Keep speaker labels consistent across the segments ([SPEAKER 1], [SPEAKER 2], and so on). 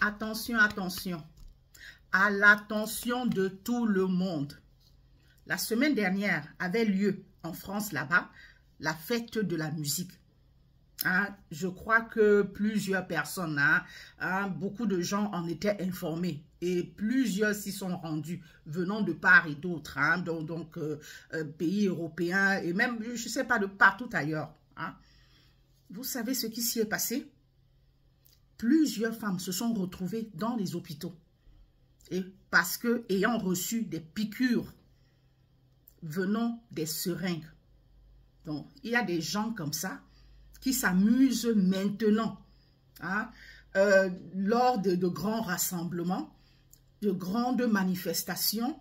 [SPEAKER 1] Attention, attention. À l'attention de tout le monde. La semaine dernière avait lieu en France là-bas la fête de la musique. Je crois que plusieurs personnes, beaucoup de gens en étaient informés et plusieurs s'y sont rendus venant de part et d'autre, pays européens et même, je ne sais pas, de partout ailleurs. Vous savez ce qui s'y est passé? Plusieurs femmes se sont retrouvées dans les hôpitaux et parce que ayant reçu des piqûres venant des seringues. Donc, il y a des gens comme ça qui s'amusent maintenant lors de grands rassemblements, de grandes manifestations,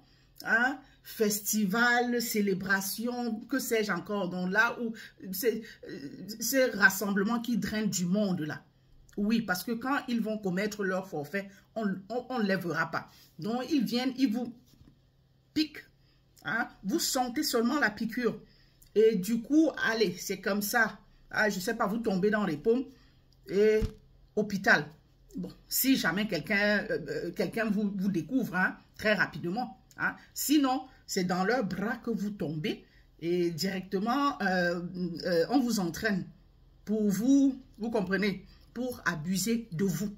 [SPEAKER 1] festivals, célébrations, que sais-je encore, donc là où ces rassemblements qui drainent du monde là. Oui, parce que quand ils vont commettre leur forfait, on ne lèvera pas. Donc, ils viennent, ils vous piquent. Vous sentez seulement la piqûre. Et du coup, allez, c'est comme ça. Je ne sais pas, vous tombez dans les paumes et hôpital. Bon, si jamais quelqu'un vous découvre très rapidement. Sinon, c'est dans leurs bras que vous tombez et directement, on vous entraîne pour vous comprenez, pour abuser de vous.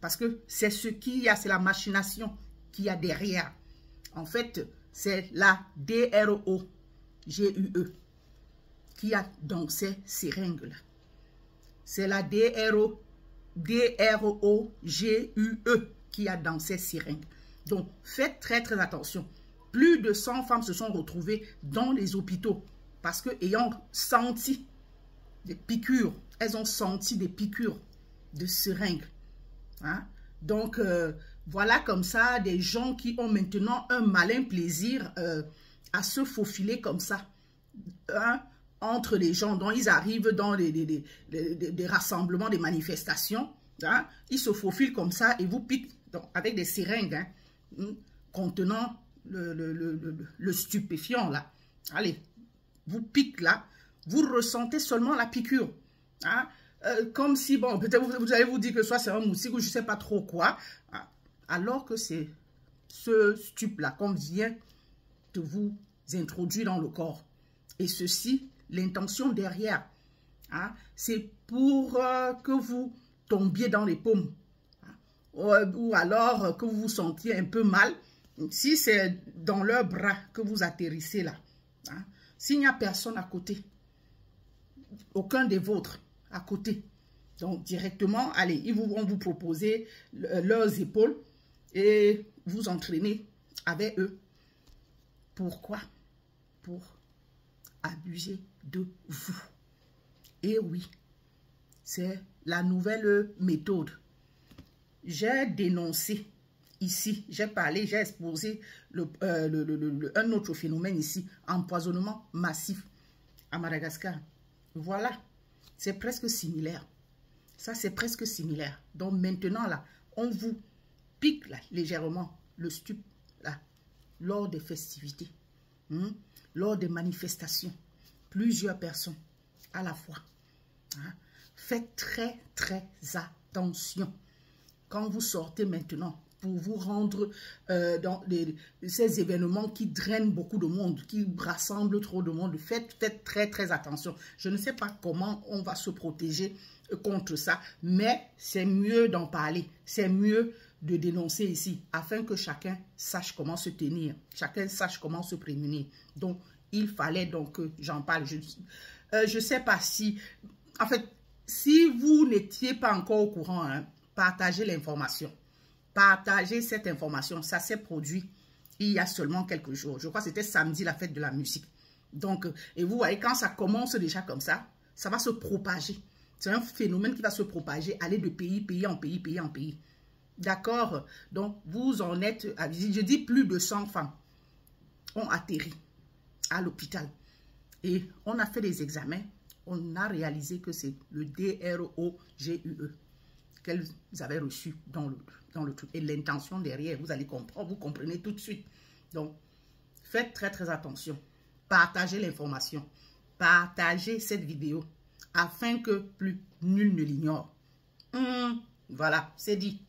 [SPEAKER 1] Parce que c'est ce qu'il y a, c'est la machination qu'il y a derrière. En fait, c'est la DROGUE qui a dans ces seringues-là. C'est la DROGUE qui a dans ces seringues. Donc, faites très très attention. Plus de 100 femmes se sont retrouvées dans les hôpitaux parce que ayant senti des piqûres, elles ont senti des piqûres de seringues. Donc, voilà comme ça des gens qui ont maintenant un malin plaisir à se faufiler comme ça entre les gens. Donc, ils arrivent dans des rassemblements, des manifestations. Ils se faufilent comme ça et vous piquent donc, avec des seringues contenant le stupéfiant là. Allez, vous piquent là. Vous ressentez seulement la piqûre. Comme si, bon, peut-être vous allez vous dire que soit c'est un moustique ou je ne sais pas trop quoi. Alors que c'est ce stup-là qu'on vient de vous introduire dans le corps. Et ceci, l'intention derrière, c'est pour que vous tombiez dans les paumes. Ou alors que vous vous sentiez un peu mal. Si c'est dans leurs bras que vous atterrissez là. S'il n'y a personne à côté, aucun des vôtres à côté. Donc, directement, allez, ils vont vous proposer leurs épaules et vous entraîner avec eux. Pourquoi? Pour abuser de vous. Et oui, c'est la nouvelle méthode. J'ai dénoncé ici, j'ai parlé, j'ai exposé un autre phénomène ici, empoisonnement massif à Madagascar. Voilà, c'est presque similaire. Ça, c'est presque similaire. Donc maintenant, là, on vous pique là, légèrement le stup là, lors des festivités, lors des manifestations. Plusieurs personnes à la fois. Faites très, très attention. Quand vous sortez maintenant pour vous rendre dans ces événements qui drainent beaucoup de monde, qui rassemblent trop de monde, faites très, très attention. Je ne sais pas comment on va se protéger contre ça, mais c'est mieux d'en parler. C'est mieux de dénoncer ici, afin que chacun sache comment se tenir, chacun sache comment se prémunir. Donc, il fallait donc que j'en parle. Je ne sais pas si... En fait, si vous n'étiez pas encore au courant, partagez l'information. Partagez cette information. Ça s'est produit il y a seulement quelques jours. Je crois que c'était samedi, la fête de la musique. Donc, et vous voyez, quand ça commence déjà comme ça, ça va se propager. C'est un phénomène qui va se propager, aller de pays en pays. D'accord? Donc, vous en êtes, je dis plus de 100 femmes ont atterri à l'hôpital. Et on a fait des examens. On a réalisé que c'est le DROGUE qu'elles avaient reçu dans le truc. Et l'intention derrière, vous allez comprendre, vous comprenez tout de suite. Donc, faites très, très attention. Partagez l'information. Partagez cette vidéo afin que plus nul ne l'ignore. Voilà, c'est dit.